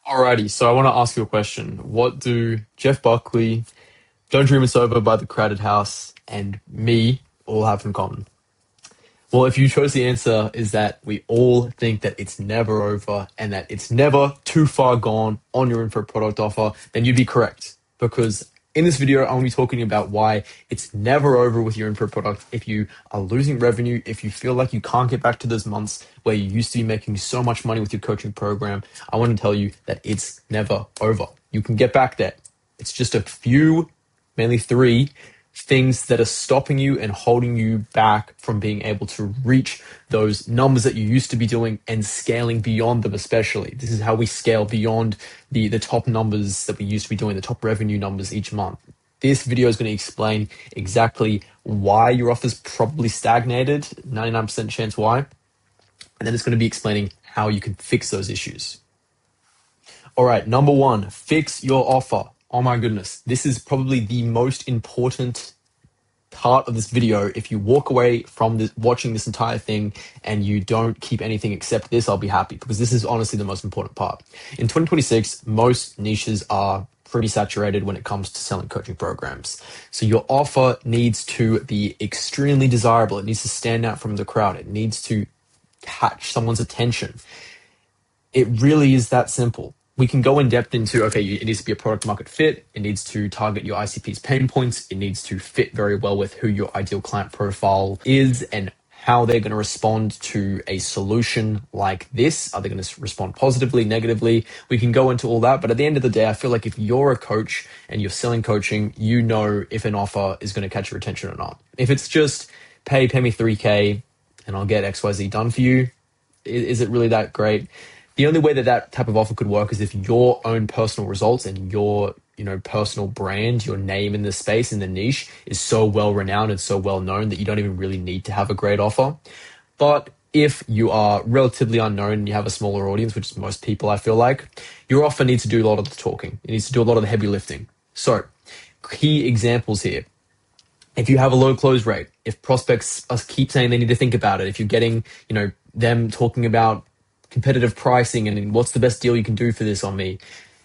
Alrighty, so I want to ask you a question. What do Jeff Buckley, Don't Dream It's Over by The Crowded House, and me all have in common? Well, if you chose the answer is that we all think that it's never over and that it's never too far gone on your info product offer, then you'd be correct. Because in this video, I'm going to be talking about why it's never over with your info product. If you are losing revenue, if you feel like you can't get back to those months where you used to be making so much money with your coaching program, I want to tell you that it's never over. You can get back there. It's just a few, mainly three things that are stopping you and holding you back from being able to reach those numbers that you used to be doing and scaling beyond them, especially. This is how we scale beyond the top numbers that we used to be doing, the top revenue numbers each month. This video is going to explain exactly why your offer's probably stagnated, 99% chance why, and then it's going to be explaining how you can fix those issues. All right, number one, fix your offer. Oh my goodness, this is probably the most important part of this video. If you walk away from this, watching this entire thing and you don't keep anything except this, I'll be happy, because this is honestly the most important part. In 2026, most niches are pretty saturated when it comes to selling coaching programs. So your offer needs to be extremely desirable. It needs to stand out from the crowd. It needs to catch someone's attention. It really is that simple. We can go in depth into, okay, it needs to be a product market fit. It needs to target your ICP's pain points. It needs to fit very well with who your ideal client profile is and how they're going to respond to a solution like this. Are they going to respond positively, negatively? We can go into all that. But at the end of the day, I feel like if you're a coach and you're selling coaching, you know if an offer is going to catch your attention or not. If it's just pay me 3K and I'll get XYZ done for you, is it really that great? The only way that that type of offer could work is if your own personal results and your, personal brand, your name in the space, in the niche is so well renowned and so well known that you don't even really need to have a great offer. But if you are relatively unknown and you have a smaller audience, which is most people, I feel like, your offer needs to do a lot of the talking. It needs to do a lot of the heavy lifting. So key examples here. If you have a low close rate, if prospects keep saying they need to think about it, if you're getting, them talking about competitive pricing and what's the best deal you can do for this on me,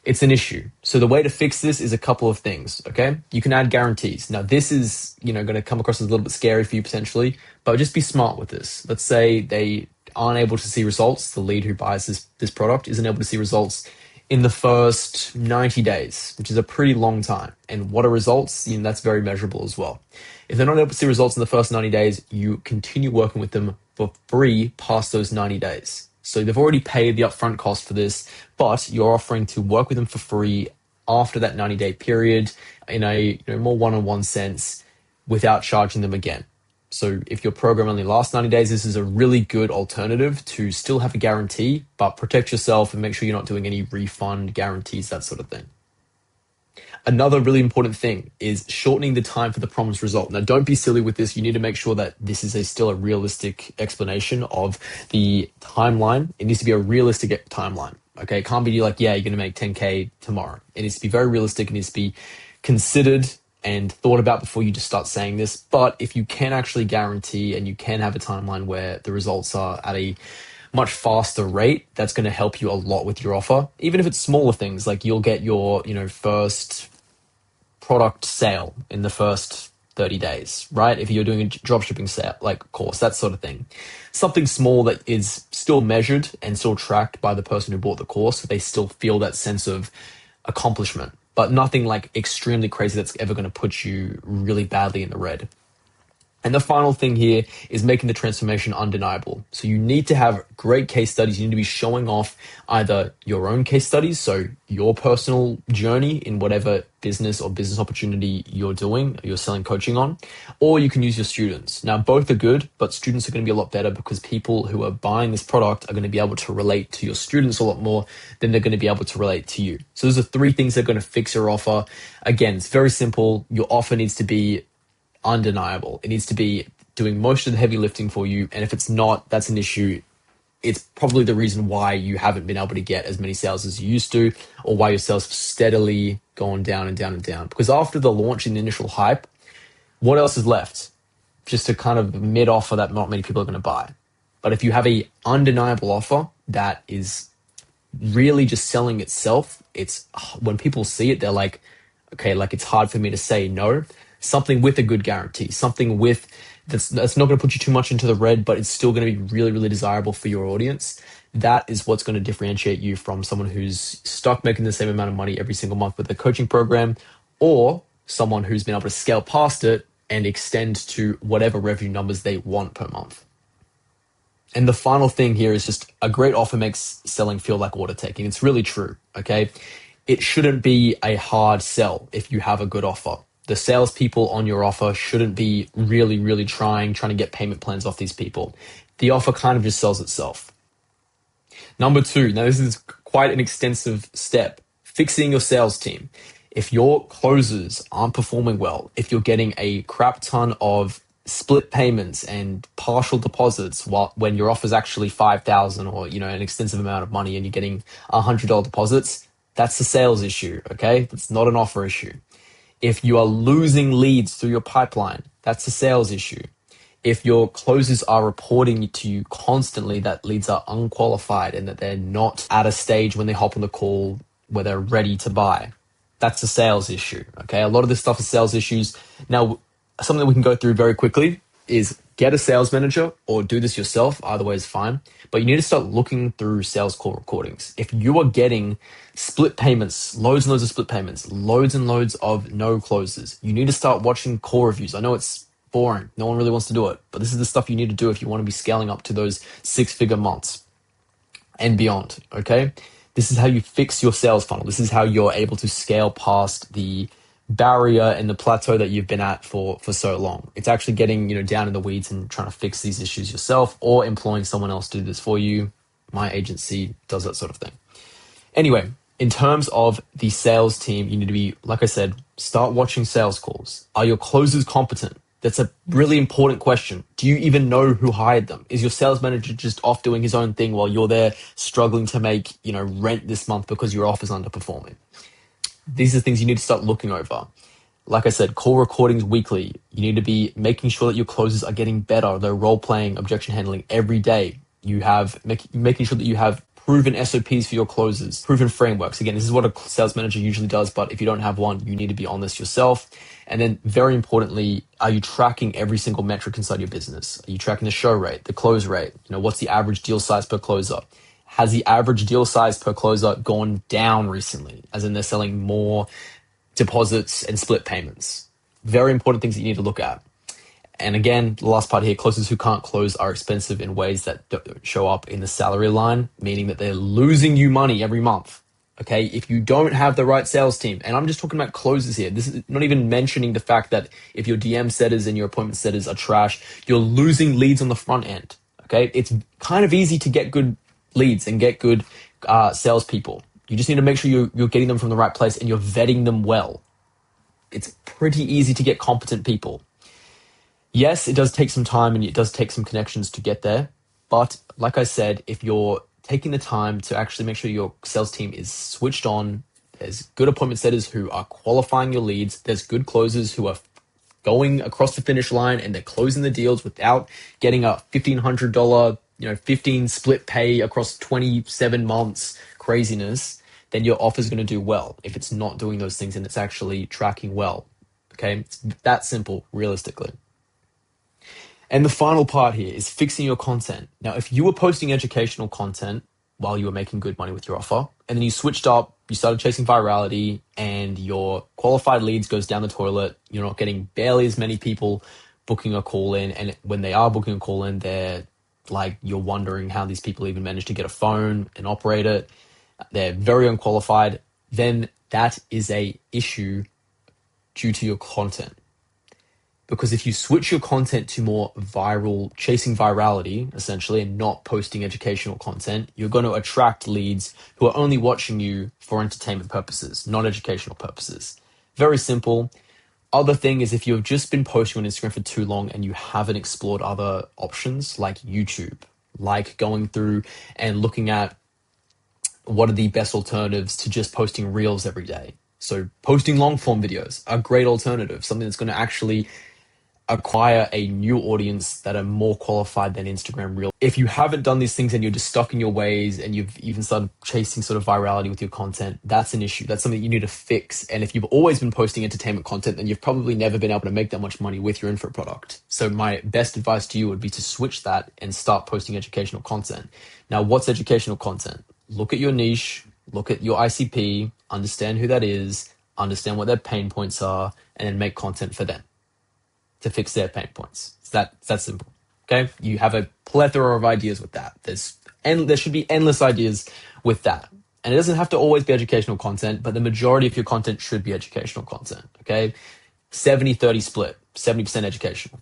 it's an issue. So the way to fix this is a couple of things, okay? You can add guarantees. Now this is, going to come across as a little bit scary for you potentially, but just be smart with this. Let's say they aren't able to see results. The lead who buys this product isn't able to see results in the first 90 days, which is a pretty long time. And what are results? That's very measurable as well. If they're not able to see results in the first 90 days, you continue working with them for free past those 90 days. So they've already paid the upfront cost for this, but you're offering to work with them for free after that 90-day period in a more one-on-one sense without charging them again. So if your program only lasts 90 days, this is a really good alternative to still have a guarantee, but protect yourself and make sure you're not doing any refund guarantees, that sort of thing. Another really important thing is shortening the time for the promised result. Now, don't be silly with this. You need to make sure that this is still a realistic explanation of the timeline. It needs to be a realistic timeline. Okay, it can't be like, yeah, you're going to make 10K tomorrow. It needs to be very realistic. It needs to be considered and thought about before you just start saying this. But if you can actually guarantee and you can have a timeline where the results are at a much faster rate, that's going to help you a lot with your offer. Even if it's smaller things, like you'll get your, first product sale in the first 30 days, right? If you're doing a dropshipping sale, like course, that sort of thing. Something small that is still measured and still tracked by the person who bought the course, so they still feel that sense of accomplishment, but nothing like extremely crazy that's ever going to put you really badly in the red. And the final thing here is making the transformation undeniable. So you need to have great case studies. You need to be showing off either your own case studies, so your personal journey in whatever business or business opportunity you're doing, you're selling coaching on, or you can use your students. Now, both are good, but students are going to be a lot better because people who are buying this product are going to be able to relate to your students a lot more than they're going to be able to relate to you. So those are three things that are going to fix your offer. Again, it's very simple. Your offer needs to be undeniable. It needs to be doing most of the heavy lifting for you. And if it's not, that's an issue. It's probably the reason why you haven't been able to get as many sales as you used to, or why your sales have steadily gone down and down and down. Because after the launch and the initial hype, what else is left? Just a kind of mid offer that not many people are going to buy. But if you have a undeniable offer that is really just selling itself, it's when people see it, they're like, okay, like it's hard for me to say no. Something with a good guarantee, something with that's not going to put you too much into the red, but it's still going to be really, really desirable for your audience. That is what's going to differentiate you from someone who's stuck making the same amount of money every single month with a coaching program, or someone who's been able to scale past it and extend to whatever revenue numbers they want per month. And the final thing here is just a great offer makes selling feel like order taking. It's really true, okay? It shouldn't be a hard sell if you have a good offer. The salespeople on your offer shouldn't be really, really trying to get payment plans off these people. The offer kind of just sells itself. Number two, now this is quite an extensive step, fixing your sales team. If your closers aren't performing well, if you're getting a crap ton of split payments and partial deposits when your offer is actually $5,000 or an extensive amount of money and you're getting $100 deposits, that's a sales issue, okay? That's not an offer issue. If you are losing leads through your pipeline, that's a sales issue. If your closers are reporting to you constantly that leads are unqualified and that they're not at a stage when they hop on the call where they're ready to buy, that's a sales issue, okay? A lot of this stuff is sales issues. Now, something that we can go through very quickly is get a sales manager or do this yourself. Either way is fine. But you need to start looking through sales call recordings. If you are getting split payments, loads and loads of split payments, loads and loads of no closes, you need to start watching call reviews. I know it's boring. No one really wants to do it. But this is the stuff you need to do if you want to be scaling up to those 6-figure months and beyond, okay? This is how you fix your sales funnel. This is how you're able to scale past the barrier and the plateau that you've been at for so long. It's actually getting down in the weeds and trying to fix these issues yourself or employing someone else to do this for you. My agency does that sort of thing. Anyway, in terms of the sales team, you need to be, like I said, start watching sales calls. Are your closers competent? That's a really important question. Do you even know who hired them? Is your sales manager just off doing his own thing while you're there struggling to make rent this month because your offer's underperforming? These are things you need to start looking over. Like I said, call recordings weekly. You need to be making sure that your closers are getting better. They're role-playing, objection handling every day. You have making sure that you have proven SOPs for your closers, proven frameworks. Again, this is what a sales manager usually does, but if you don't have one, you need to be on this yourself. And then very importantly, are you tracking every single metric inside your business? Are you tracking the show rate, the close rate? What's the average deal size per closer? Has the average deal size per closer gone down recently? As in they're selling more deposits and split payments. Very important things that you need to look at. And again, the last part here, closers who can't close are expensive in ways that don't show up in the salary line, meaning that they're losing you money every month. Okay, if you don't have the right sales team, and I'm just talking about closers here, this is not even mentioning the fact that if your DM setters and your appointment setters are trash, you're losing leads on the front end. Okay, it's kind of easy to get good leads and get good salespeople. You just need to make sure you're getting them from the right place and you're vetting them well. It's pretty easy to get competent people. Yes, it does take some time and it does take some connections to get there. But like I said, if you're taking the time to actually make sure your sales team is switched on, there's good appointment setters who are qualifying your leads, there's good closers who are going across the finish line and they're closing the deals without getting a $1,500 15 split pay across 27 months craziness, then your offer is going to do well. If it's not doing those things and it's actually tracking well, okay? It's that simple, realistically. And the final part here is fixing your content. Now, if you were posting educational content while you were making good money with your offer, and then you switched up, you started chasing virality, and your qualified leads goes down the toilet, you're not getting barely as many people booking a call in, and when they are booking a call in, they're like, you're wondering how these people even manage to get a phone and operate it. They're very unqualified. Then that is a issue due to your content. Because if you switch your content to more viral, chasing virality, essentially, and not posting educational content, you're going to attract leads who are only watching you for entertainment purposes, not educational purposes. Very simple. Other thing is if you've just been posting on Instagram for too long and you haven't explored other options like YouTube, like going through and looking at what are the best alternatives to just posting reels every day. So posting long form videos, a great alternative, something that's going to actually acquire a new audience that are more qualified than Instagram Reels. If you haven't done these things and you're just stuck in your ways and you've even started chasing sort of virality with your content, that's an issue. That's something you need to fix. And if you've always been posting entertainment content, then you've probably never been able to make that much money with your info product. So my best advice to you would be to switch that and start posting educational content. Now, what's educational content? Look at your niche, look at your ICP, understand who that is, understand what their pain points are, and then make content for them to fix their pain points. It's that simple. Okay, you have a plethora of ideas with that. There should be endless ideas with that, and it doesn't have to always be educational content, but the majority of your content should be educational content. Okay, 70-30 split, 70% educational,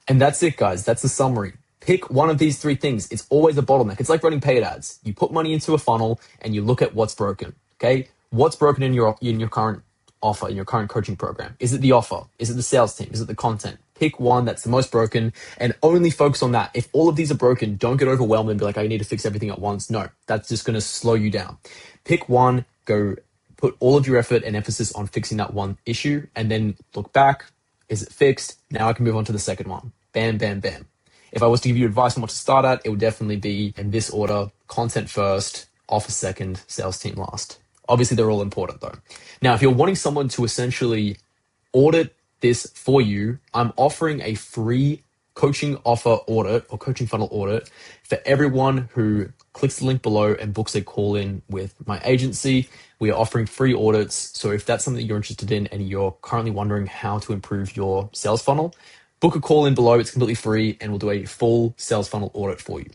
and that's it, guys. That's the summary. Pick one of these three things. It's always a bottleneck. It's like running paid ads. You put money into a funnel and you look at what's broken. Okay, what's broken in your current offer, in your current coaching program? Is it the offer? Is it the sales team? Is it the content? Pick one that's the most broken and only focus on that. If all of these are broken, don't get overwhelmed and be like, I need to fix everything at once. No, that's just going to slow you down. Pick one, go put all of your effort and emphasis on fixing that one issue, and then look back. Is it fixed? Now I can move on to the second one. Bam, bam, bam. If I was to give you advice on what to start at, it would definitely be in this order: content first, offer second, sales team last. Obviously, they're all important though. Now, if you're wanting someone to essentially audit this for you, I'm offering a free coaching offer audit or coaching funnel audit for everyone who clicks the link below and books a call in with my agency. We are offering free audits. So if that's something that you're interested in and you're currently wondering how to improve your sales funnel, book a call in below. It's completely free and we'll do a full sales funnel audit for you.